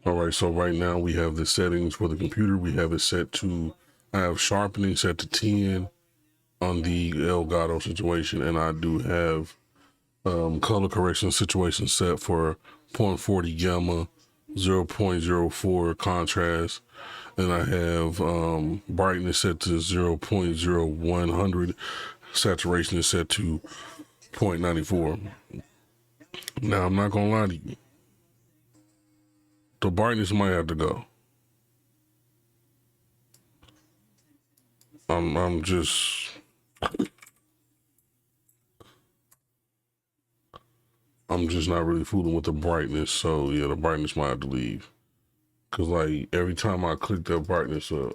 All right, so right now we have the settings for the computer. We have it set to, I have sharpening set to 10 on the Elgato situation, and I do have color correction situation set for 0.40 gamma, 0.04 contrast, and I have brightness set to 0.0100, saturation is set to 0.94. Now I'm not gonna lie to you, the brightness might have to go. I'm just not really fooling with the brightness, so yeah, the brightness might have to leave. Cause like every time I click that brightness up,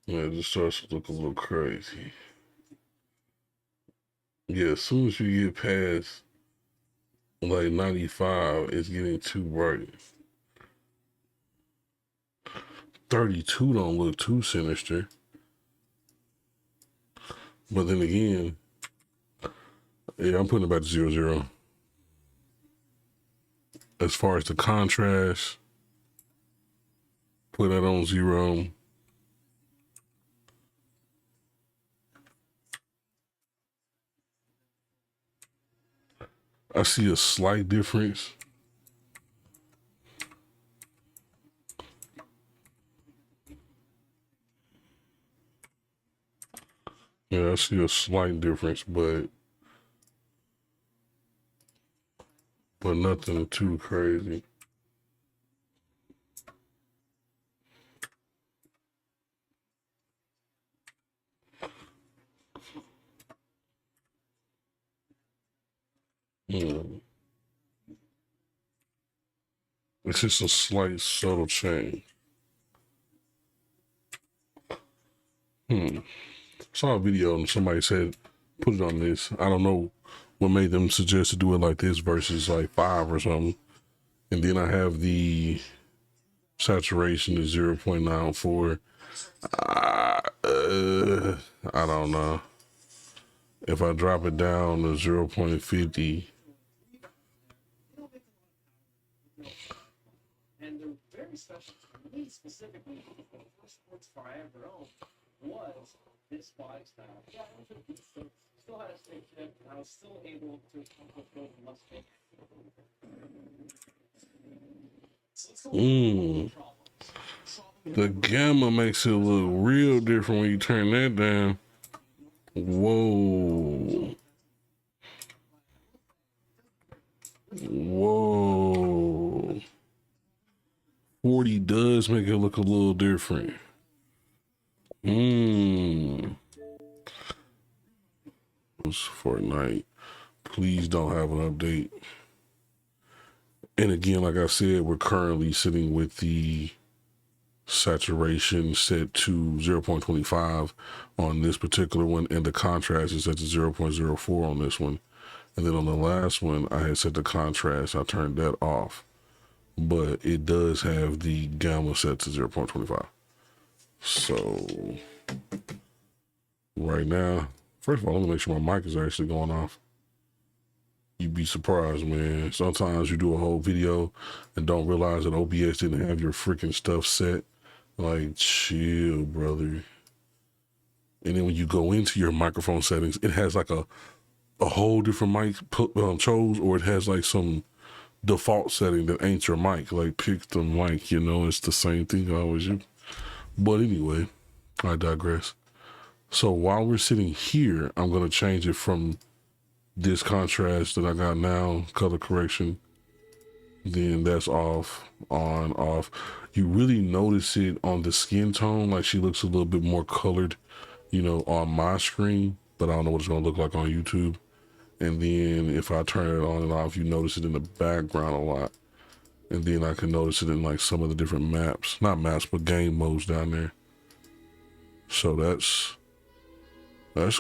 yeah, it just starts to look a little crazy. Yeah, as soon as you get past like 95, it's getting too bright. 32 don't look too sinister. But then again, yeah, I'm putting it back to 0, 0. As far as the contrast, put that on 0. I see a slight difference. Yeah, I see a slight difference, but nothing too crazy. Mm. It's just a slight subtle change. Saw a video and somebody said, put it on this. I don't know what made them suggest to do it like this versus like 5 or something. And then I have the saturation is 0.94. I don't know. If I drop it down to 0.50. And they're very special to me specifically. The first sports car I ever owned was this lifestyle. Yeah, still had a spaceship, and I was still able to accomplish those Mustang. The gamma makes it look real different when you turn that down. Whoa. Whoa. 40 does make it look a little different. Fortnite. Please don't have an update. And again, like I said, we're currently sitting with the saturation set to 0.25 on this particular one, and the contrast is set to 0.04 on this one. And then on the last one, I had set the contrast, I turned that off. But it does have the gamma set to 0.25. So right now, first of all, let me make sure my mic is actually going off. You'd be surprised, man. Sometimes you do a whole video and don't realize that OBS didn't have your freaking stuff set. Like, chill, brother. And then when you go into your microphone settings, it has like a whole different mic chose, or it has like some default setting that ain't your mic. Like, pick the mic, you know, it's the same thing I always use. But anyway, I digress. So while we're sitting here, I'm going to change it from this contrast that I got now, color correction, then that's off, on, off. You really notice it on the skin tone, like she looks a little bit more colored, you know, on my screen, but I don't know what it's going to look like on YouTube. And then if I turn it on and off, you notice it in the background a lot. And then I can notice it in like some of the different maps, not maps, but game modes down there. So that's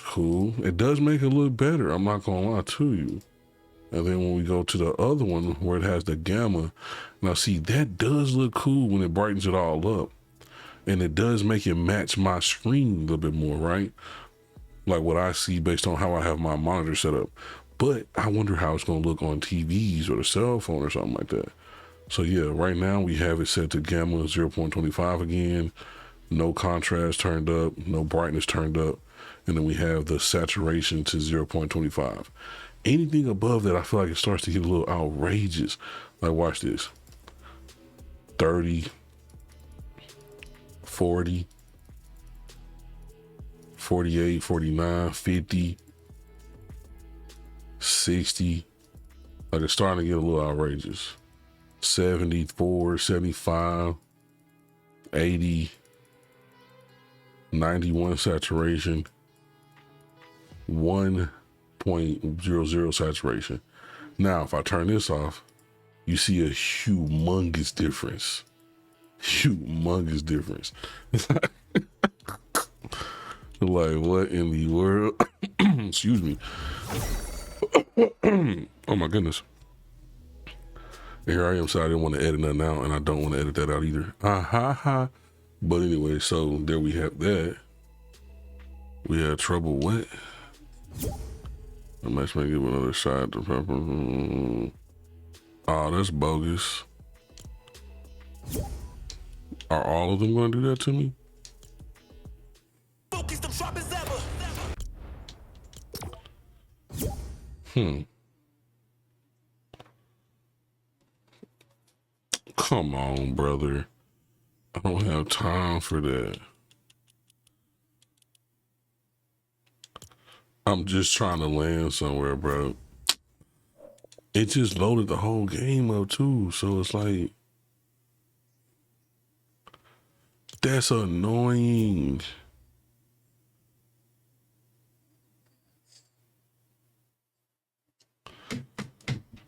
cool. It does make it look better, I'm not gonna lie to you. And then when we go to the other one where it has the gamma, now see, that does look cool when it brightens it all up. And it does make it match my screen a little bit more, right? like what I see based on how I have my monitor set up. But I wonder how it's going to look on TVs or the cell phone or something like that. So yeah, right now we have it set to gamma 0.25 again, no contrast turned up, no brightness turned up, and then we have the saturation to 0.25. Anything above that, I feel like it starts to get a little outrageous. Like watch this, 30, 40, 48, 49, 50, 60. Like it's starting to get a little outrageous. 74, 75, 80, 91 saturation, 1.00 saturation. Now, if I turn this off, you see a humongous difference. Humongous difference. Like, what in the world? Excuse me. Oh my goodness. And here I am, so I didn't want to edit nothing out, and I don't want to edit that out either. Ha. But anyway, so there we have that. We had trouble with. Let's make give another shot to pepper. Oh, that's bogus. Are all of them going to do that to me? Come on, brother. I don't have time for that. I'm just trying to land somewhere, bro. It just loaded the whole game up too, so it's like, that's annoying.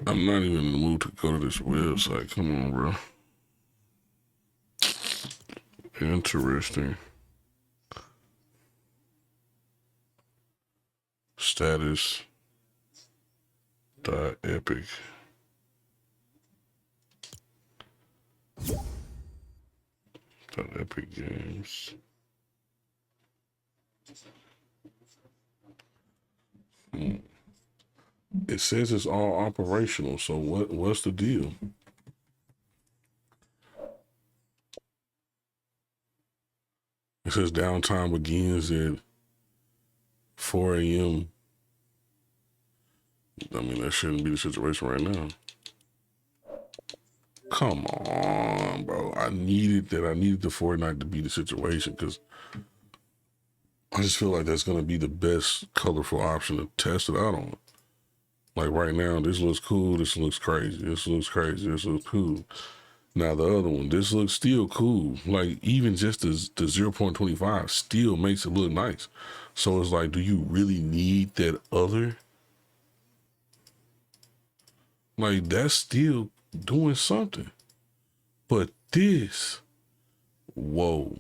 I'm not even in the mood to go to this website. Come on, bro. Interesting. Status. Epic. Epic Games. It says it's all operational, so what's the deal? It says downtime begins at 4 a.m. I mean, that shouldn't be the situation right now. Come on, bro. I needed the Fortnite to be the situation, because I just feel like that's going to be the best colorful option to test it out on. Like right now, this looks cool, this looks crazy, this looks crazy, this looks cool. Now the other one, this looks still cool. Like even just the 0.25 still makes it look nice. So it's like, do you really need that other? Like that's still doing something. But this, whoa.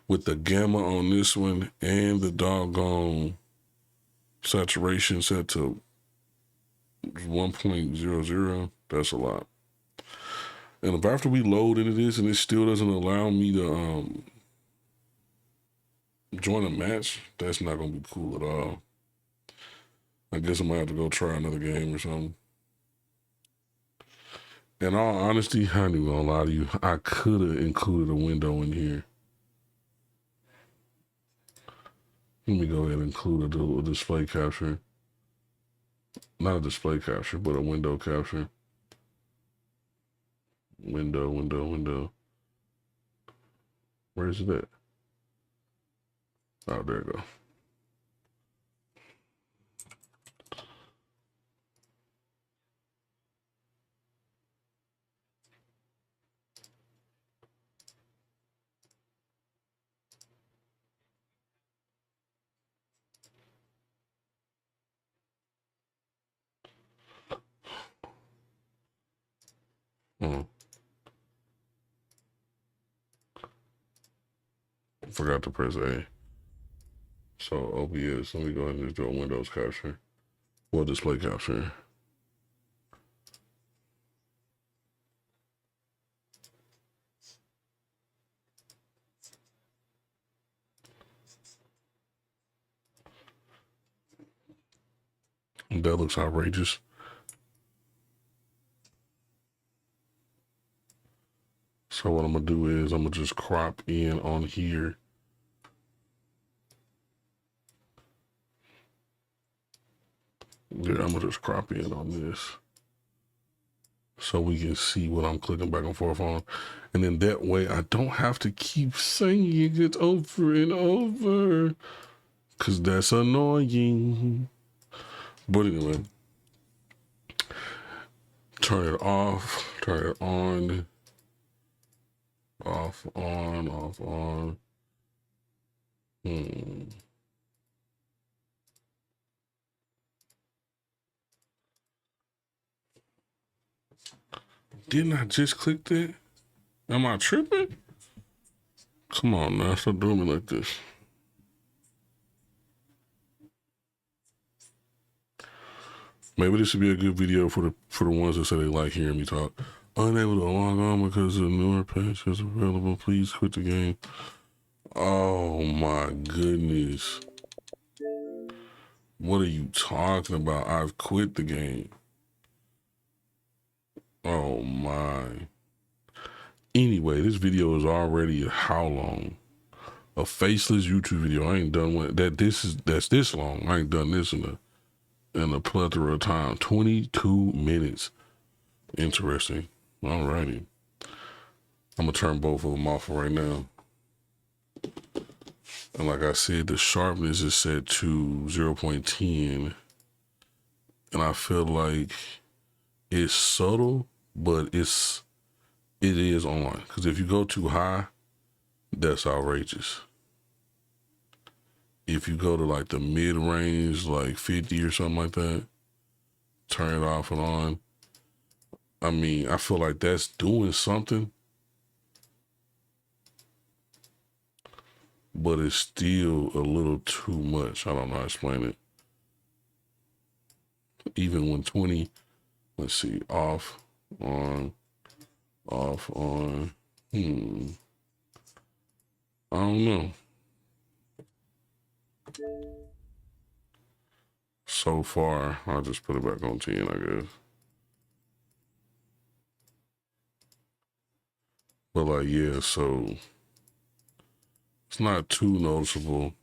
With the gamma on this one and the doggone saturation set to 1.00, that's a lot. And if after we load into this and it still doesn't allow me to join a match, that's not gonna be cool at all. I guess I might have to go try another game or something. In all honesty, I ain't even gonna lie to you, I could have included a window in here. Let me go ahead and include a display capture. Not a display capture, but a window capture. Window. Where is it at? Oh, there you go. Forgot to press A. So OBS, let me go ahead and just do a Windows capture. Or display capture. That looks outrageous. So what I'm gonna do is I'm gonna just crop in on here. Yeah, I'm gonna just crop in on this so we can see what I'm clicking back and forth on. And then that way I don't have to keep saying it over and over, because that's annoying. But anyway, turn it off, turn it on, off, on, off, on. Didn't I just click that? Am I tripping? Come on now, stop doing me like this. Maybe this would be a good video for the ones that say they like hearing me talk. Unable to log on because a newer patch is available. Please quit the game. Oh my goodness. What are you talking about? I've quit the game. Oh my. Anyway, this video is already how long? A faceless YouTube video. I ain't done one that's this long. I ain't done this in a plethora of time. 22 minutes. Interesting. Alrighty. I'm gonna turn both of them off right now. And like I said, the sharpness is set to 0.10. And I feel like it's subtle, but it is on. Because if you go too high, that's outrageous. If you go to like the mid range, like 50 or something like that, turn it off and on. I mean, I feel like that's doing something, but it's still a little too much. I don't know how to explain it. Even when 20, let's see, off, on, off, on. I don't know. So far, I'll just put it back on 10, I guess. But like, yeah, so it's not too noticeable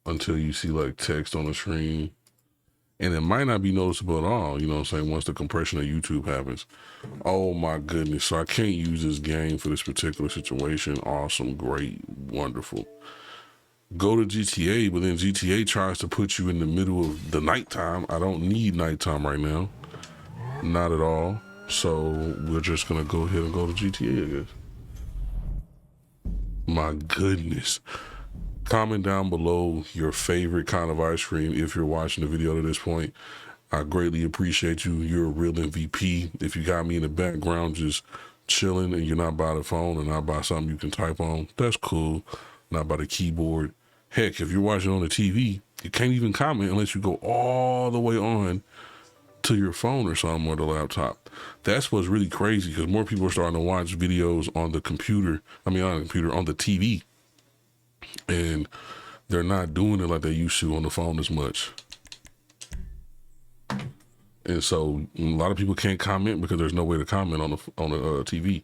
until you see like text on the screen. And it might not be noticeable at all, you know what I'm saying, once the compression of YouTube happens. Oh my goodness. So I can't use this game for this particular situation. Awesome, great, wonderful. Go to GTA, but then GTA tries to put you in the middle of the nighttime. I don't need nighttime right now. Not at all. So we're just gonna go ahead and go to GTA, I guess. My goodness. Comment down below your favorite kind of ice cream if you're watching the video to this point. I greatly appreciate you. You're a real MVP. If you got me in the background just chilling and you're not by the phone and not by something you can type on, that's cool. Not by the keyboard. Heck, if you're watching on the TV, you can't even comment unless you go all the way on to your phone or something, or the laptop. That's what's really crazy, because more people are starting to watch videos on the computer. I mean, on the computer, on the TV. And they're not doing it like they used to on the phone as much. And so a lot of people can't comment because there's no way to comment on the TV.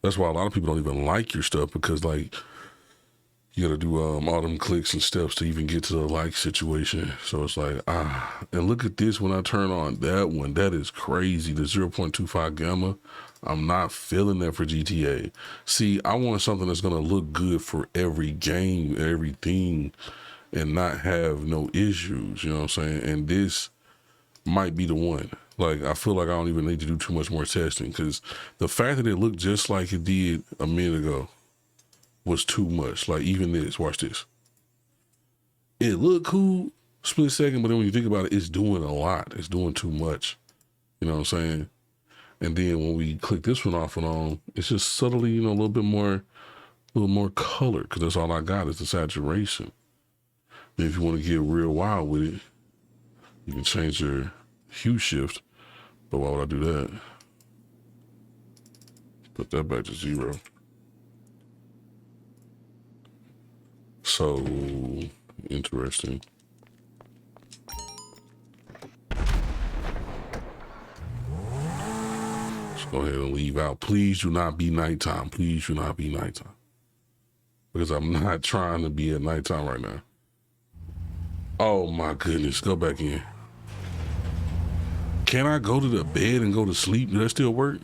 That's why a lot of people don't even like your stuff, because like you got to do all them clicks and steps to even get to the like situation. So it's like, and look at this when I turn on that one. That is crazy. The 0.25 gamma. I'm not feeling that for GTA. See, I want something that's going to look good for every game, everything, and not have no issues, you know what I'm saying? And this might be the one. Like, I feel like I don't even need to do too much more testing, because the fact that it looked just like it did a minute ago was too much. Like, even this, watch this. It looked cool, split second, but then when you think about it, it's doing a lot. It's doing too much. You know what I'm saying? And then when we click this one off and on, it's just subtly, you know, a little more color, because that's all I got is the saturation. And if you want to get real wild with it, you can change your hue shift. But why would I do that? Put that back to 0. So interesting. Go ahead and leave out. Please do not be nighttime. Please do not be nighttime. Because I'm not trying to be at nighttime right now. Oh my goodness. Go back in. Can I go to the bed and go to sleep? Does that still work?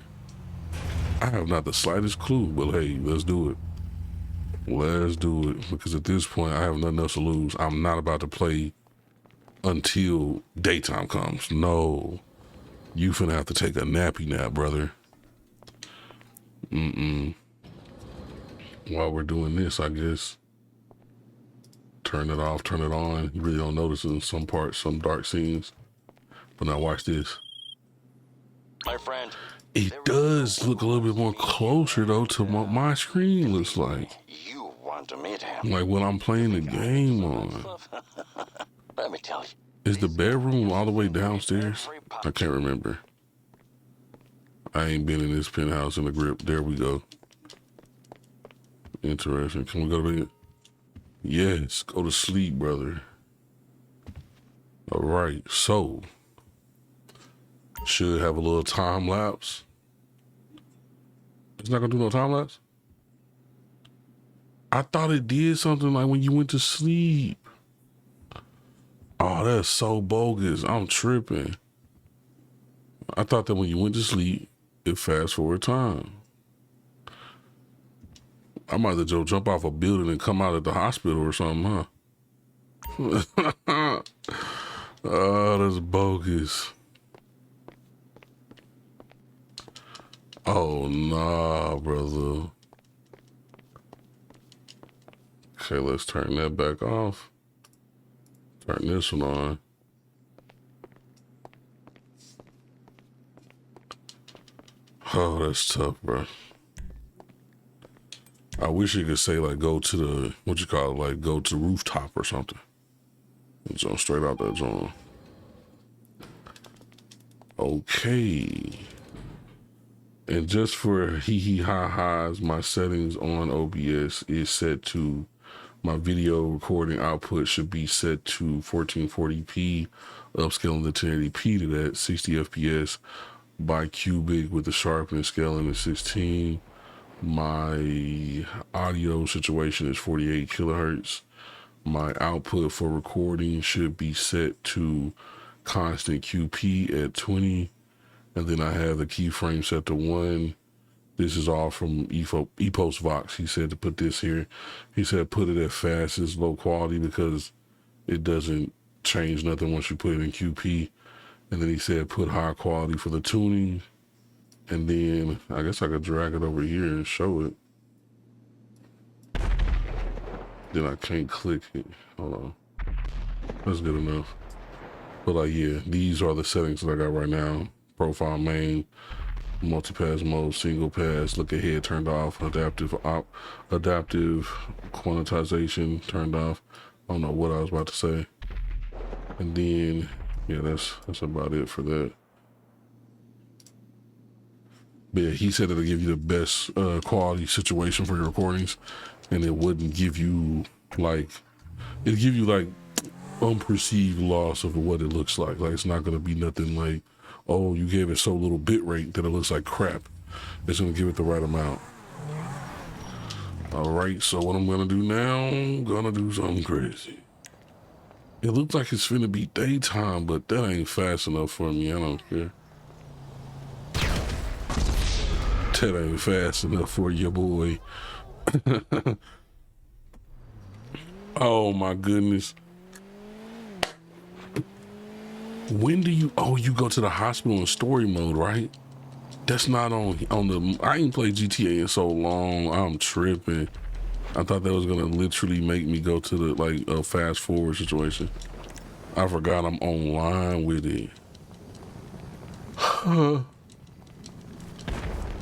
I have not the slightest clue, but hey, let's do it. Let's do it. Because at this point, I have nothing else to lose. I'm not about to play until daytime comes. No. You finna have to take a nappy nap, brother. While we're doing this, I guess. Turn it off, turn it on. You really don't notice in some parts, some dark scenes. But now watch this. My friend. It does look a little bit more closer though to what my screen looks like. You want to meet him? Like when I'm playing the game on. Let me tell you. Is the bedroom all the way downstairs? I can't remember. I ain't been in this penthouse in the grip. There we go. Interesting. Can we go to bed? Yes, go to sleep, brother. All right, so should have a little time lapse. It's not gonna do no time lapse? I thought it did something like when you went to sleep. Oh, that's so bogus. I'm tripping. I thought that when you went to sleep, it fast forward time. I might have to jump off a building and come out at the hospital or something, huh? Oh, that's bogus. Oh, nah, brother. Okay, let's turn that back off. Turn this one on. Oh, that's tough, bro. I wish it could say like go to the, what you call it, like go to rooftop or something. And jump straight out that joint. Okay. And just for hee-hee-ha-ha's, my settings on OBS is set to, my video recording output should be set to 1440p, upscaling the 1080p to that, 60 FPS, bicubic with the sharpness scaling to 16. My audio situation is 48 kilohertz. My output for recording should be set to constant QP at 20. And then I have the keyframe set to 1. This is all from Epos Vox. He said to put this here. He said put it at fastest, low quality, because it doesn't change nothing once you put it in QP. And then he said put high quality for the tuning. And then I guess I could drag it over here and show it. Then I can't click it. Hold on. That's good enough. But like, yeah, these are the settings that I got right now. Profile main, multi-pass mode, single pass, look ahead turned off, adaptive quantization turned off. I don't know what I was about to say. And then, yeah, that's about it for that. But yeah, he said it'll give you the best quality situation for your recordings, and it wouldn't give you like, it'll give you like unperceived loss of what it looks like. Like it's not gonna be nothing like, oh, you gave it so little bit rate that it looks like crap. It's gonna give it the right amount. All right, so what I'm gonna do now, I'm gonna do something crazy. It looks like it's finna be daytime, but that ain't fast enough for me. I don't care. That ain't fast enough for your boy. Oh my goodness. When do you, oh, you go to the hospital in story mode, right? That's not on the, I ain't played GTA in so long. I'm tripping. I thought that was gonna literally make me go to the like a fast forward situation. I forgot I'm online with it.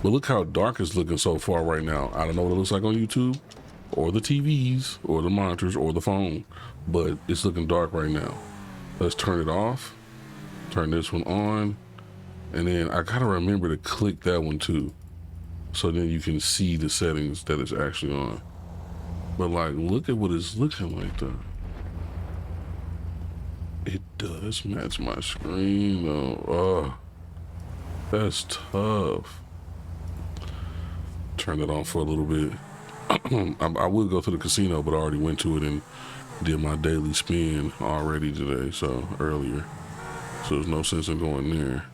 But look how dark it's looking so far right now. I don't know what it looks like on YouTube or the TVs or the monitors or the phone, but it's looking dark right now. Let's turn it off, turn this one on, and then I gotta remember to click that one too, so then you can see the settings that it's actually on. But like, look at what it's looking like though. It does match my screen though. Oh, that's tough. Turn it on for a little bit. I would go to the casino, but I already went to it and did my daily spin already today, so earlier. So there's no sense in going there.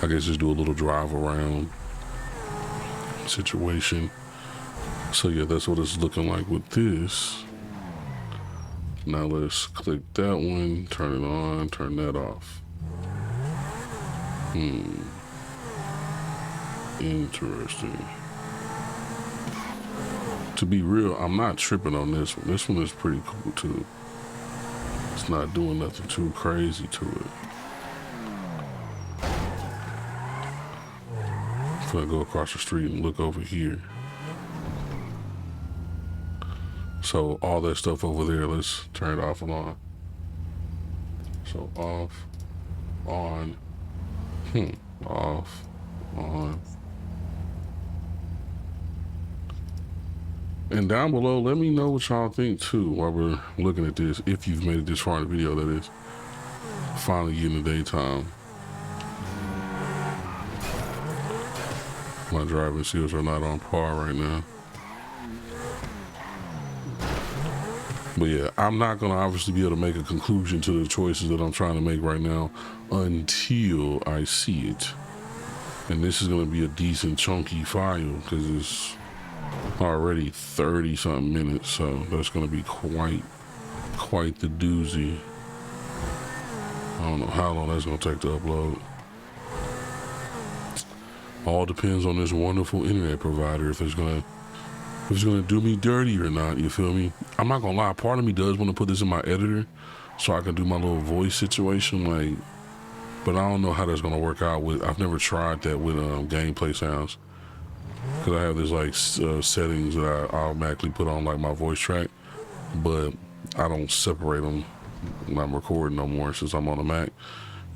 I guess just do a little drive around situation. So yeah, that's what it's looking like with this. Now let's click that one, turn it on, turn that off. Interesting. To be real, I'm not tripping on this one. This one is pretty cool too. It's not doing nothing too crazy to it. I'm gonna go across the street and look over here. So all that stuff over there, let's turn it off and on. So off, on, off, on. And down below, let me know what y'all think too while we're looking at this. If you've made it this far in the video, that is. Finally getting the daytime. My driving skills are not on par right now. But yeah, I'm not gonna obviously be able to make a conclusion to the choices that I'm trying to make right now until I see it. And this is gonna be a decent chunky file because it's already 30 something minutes, so that's gonna be quite the doozy. I don't know how long that's gonna take to upload. All depends on this wonderful internet provider if it's gonna do me dirty or not, you feel me? I'm not gonna lie, part of me does want to put this in my editor so I can do my little voice situation, like, but I don't know how that's gonna work out with, I've never tried that with gameplay sounds. Cause I have this like settings that I automatically put on like my voice track, but I don't separate them when I'm recording no more since I'm on a Mac,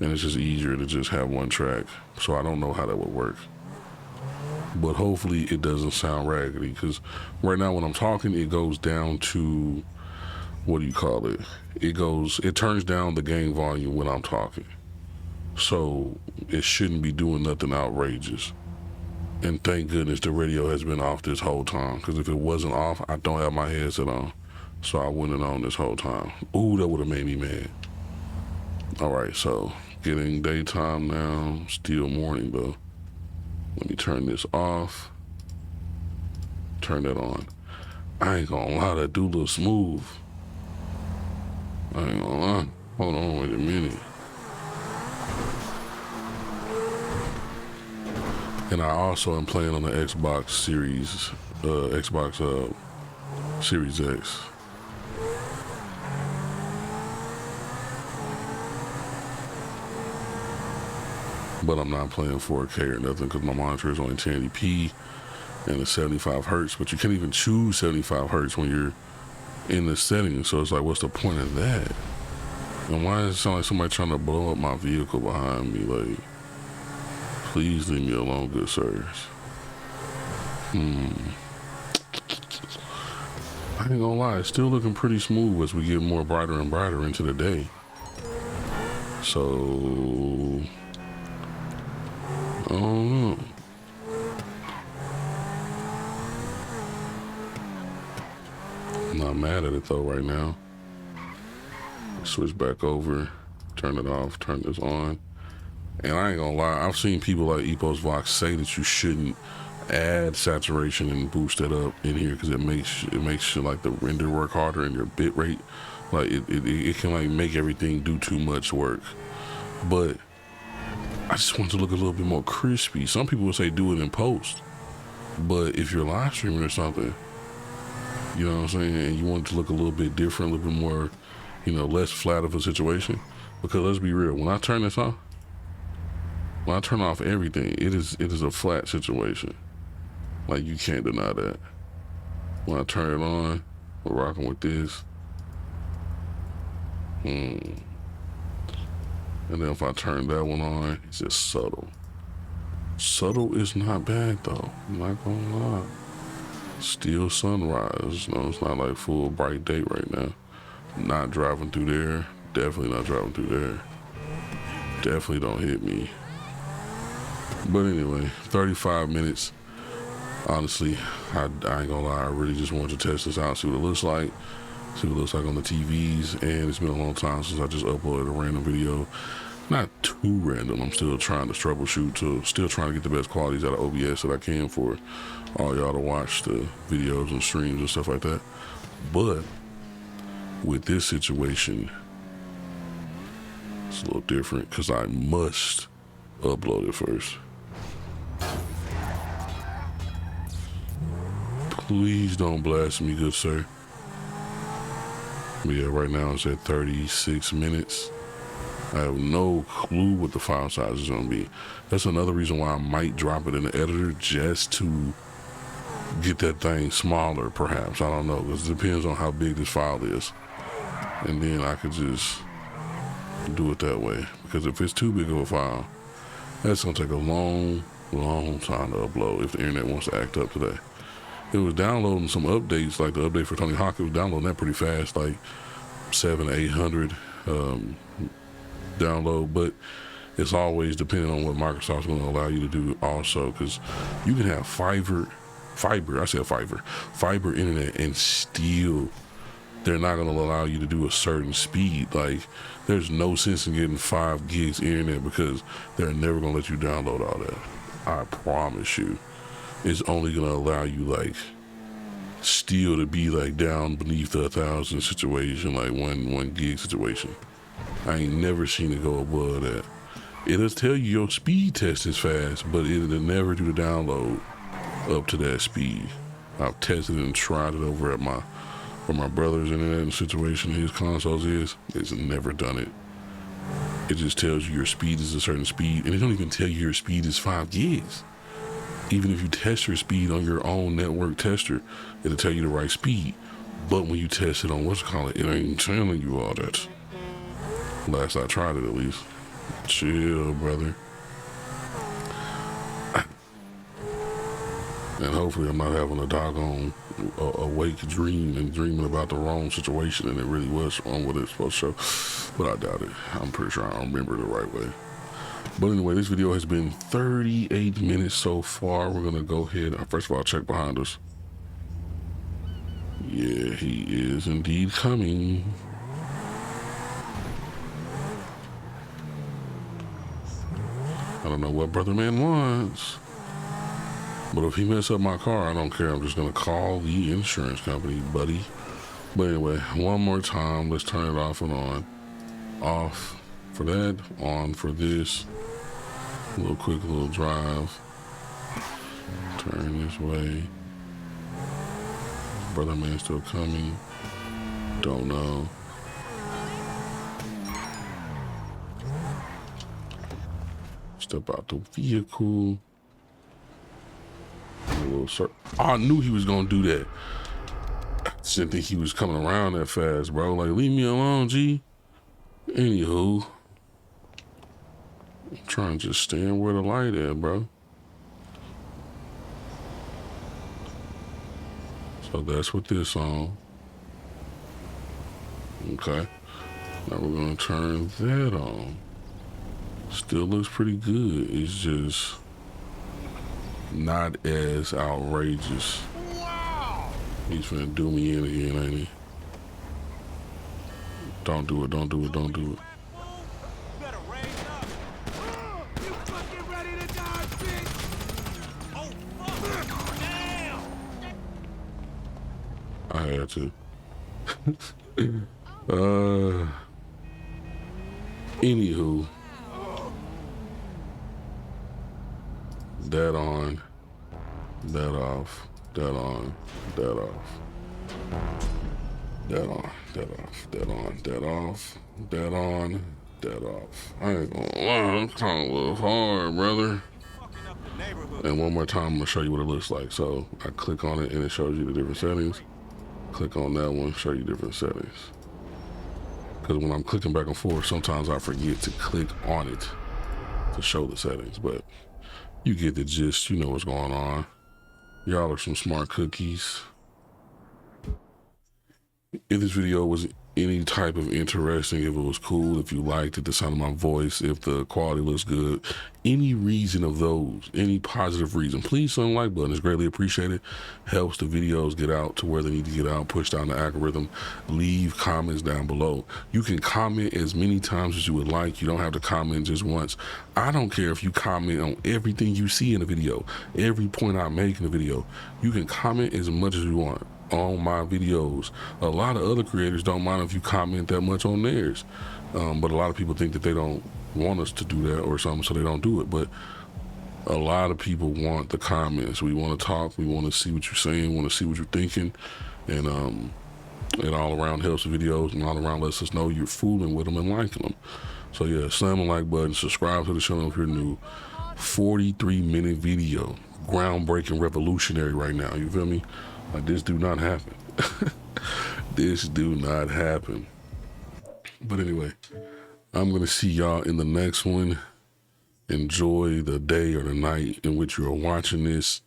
and it's just easier to just have one track. So I don't know how that would work. But hopefully it doesn't sound raggedy, because right now when I'm talking, it goes down to, what do you call it? It turns down the game volume when I'm talking. So it shouldn't be doing nothing outrageous. And thank goodness the radio has been off this whole time, because if it wasn't off, I don't have my headset on. So I wouldn't have known this whole time. Ooh, that would have made me mad. All right, so getting daytime now, still morning though. Let me turn this off. Turn that on. I ain't gonna lie, that do look smooth. I ain't gonna lie. Hold on, wait a minute. And I also am playing on the Xbox Series X. But I'm not playing 4K or nothing because my monitor is only 1080p and it's 75 hertz. But you can't even choose 75 hertz when you're in the settings. So it's like, what's the point of that? And why does it sound like somebody trying to blow up my vehicle behind me? Like, please leave me alone, good sirs. I ain't gonna lie, it's still looking pretty smooth as we get more brighter and brighter into the day. So I don't know. I'm not mad at it though right now. Switch back over, turn it off, turn this on. And I ain't gonna lie, I've seen people like Epos Vox say that you shouldn't add saturation and boost it up in here because it makes like the render work harder and your bit rate, like it can like make everything do too much work. But I just want to look a little bit more crispy. Some people would say do it in post, but if you're live streaming or something, you know what I'm saying, and you want it to look a little bit different, a little bit more, you know, less flat of a situation. Because let's be real, when I turn this off, when I turn off everything, it is a flat situation. Like, you can't deny that. When I turn it on, we're rocking with this. And then if I turn that one on, it's just subtle. Subtle is not bad though, I'm not gonna lie. Still sunrise, no, it's not like full bright day right now. Not driving through there, definitely not driving through there. Definitely don't hit me. But anyway, 35 minutes Honestly, I ain't gonna lie, I really just wanted to test this out, see what it looks like, on the TVs, and it's been a long time since I just uploaded a random video. Not too random, I'm still trying to troubleshoot, still trying to get the best qualities out of OBS that I can for all y'all to watch the videos and streams and stuff like that. But with this situation, it's a little different because I must upload it first. Please don't blast me, good sir. But yeah, right now it's at 36 minutes. I have no clue what the file size is gonna be. That's another reason why I might drop it in the editor, just to get that thing smaller, perhaps. I don't know, because it depends on how big this file is. And then I could just do it that way. Because if it's too big of a file, that's gonna take a long time to upload if the internet wants to act up today. It was downloading some updates, like the update for Tony Hawk. It was downloading that pretty fast, like 700 to 800 download. But it's always depending on what Microsoft's going to allow you to do also, because you can have fiber internet, and still they're not going to allow you to do a certain speed. Like, there's no sense in getting 5 gigs internet because they're never going to let you download all that. I promise you. It's only gonna allow you, like, still to be like down beneath the 1,000 situation, like 1 gig situation. I ain't never seen it go above that. It'll tell you your speed test is fast, but it'll never do the download up to that speed. I've tested it and tried it over at where my brother's internet and situation, his consoles is. It's never done it. It just tells you your speed is a certain speed, and it don't even tell you your speed is 5 gigs. Even if you test your speed on your own network tester, it'll tell you the right speed. But when you test it on it ain't telling you all that. Last I tried it, at least. Chill, brother. And hopefully I'm not having a doggone awake dream and dreaming about the wrong situation, and it really was on what it's supposed to show. But I doubt it. I'm pretty sure I don't remember it the right way. But anyway, this video has been 38 minutes so far. We're gonna go ahead. First of all, check behind us. Yeah, he is indeed coming. I don't know what Brother Man wants, but if he mess up my car, I don't care. I'm just gonna call the insurance company, buddy. But anyway, one more time. Let's turn it off and on. Off for that, on for this. Quick little drive. Turn this way. Brother Man still coming. Don't know. Step out the vehicle. I knew he was gonna do that. I didn't think he was coming around that fast, bro. Like, leave me alone, G. Anywho. I'm trying to just stand where the light is, bro. So that's what this on. Okay. Now we're gonna turn that on. Still looks pretty good. It's just not as outrageous. He's finna do me in again, ain't he? Don't do it, don't do it, don't do it. I had to. Anywho. That on. That off. That on. That off. That on. That off. That on. That off. That on. That off. I ain't gonna lie, I'm kind of a little hard, brother. And one more time, I'm gonna show you what it looks like. So I click on it and it shows you the different settings. Click on that one, show you different settings. Because when I'm clicking back and forth, sometimes I forget to click on it to show the settings. But you get the gist, you know what's going on. Y'all are some smart cookies. If this video was any type of interesting, if it was cool, if you liked it, the sound of my voice, if the quality looks good, any reason of those, any positive reason, please hit the like button. It's greatly appreciated. Helps the videos get out to where they need to get out, push down the algorithm. Leave comments down below. You can comment as many times as you would like. You don't have to comment just once. I don't care if you comment on everything you see in the video, every point I make in the video. You can comment as much as you want on my videos. A lot of other creators don't mind if you comment that much on theirs, but a lot of people think that they don't want us to do that or something, so they don't do it. But a lot of people want the comments. We want to talk, we want to see what you're saying, want to see what you're thinking, and it all around helps the videos, and all around lets us know you're fooling with them and liking them. So yeah, slam the like button, subscribe to the channel if you're new. 43-minute video, groundbreaking, revolutionary right now, you feel me? Like, this do not happen. This do not happen. But anyway, I'm gonna see y'all in the next one. Enjoy the day or the night in which you're watching this.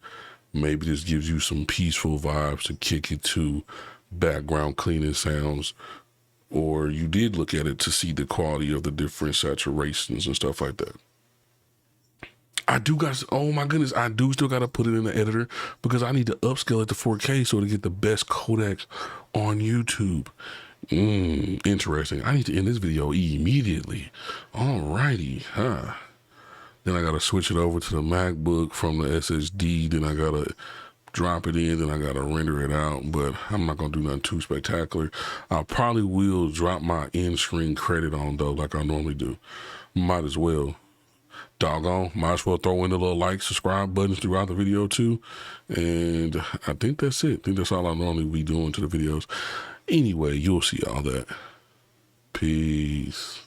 Maybe this gives you some peaceful vibes to kick it to, background cleaning sounds, or you did look at it to see the quality of the different saturations and stuff like that. I do got, oh my goodness, I do still got to put it in the editor because I need to upscale it to 4K so to get the best codecs on YouTube. Interesting. I need to end this video immediately. Alrighty, huh? Then I got to switch it over to the MacBook from the SSD. Then I got to drop it in, then I got to render it out, but I'm not going to do nothing too spectacular. I probably will drop my end screen credit on though, like I normally do. Might as well. Doggone, might as well throw in the little like, subscribe buttons throughout the video too. And I think that's it. I think that's all I normally be doing to the videos. Anyway, you'll see all that. Peace.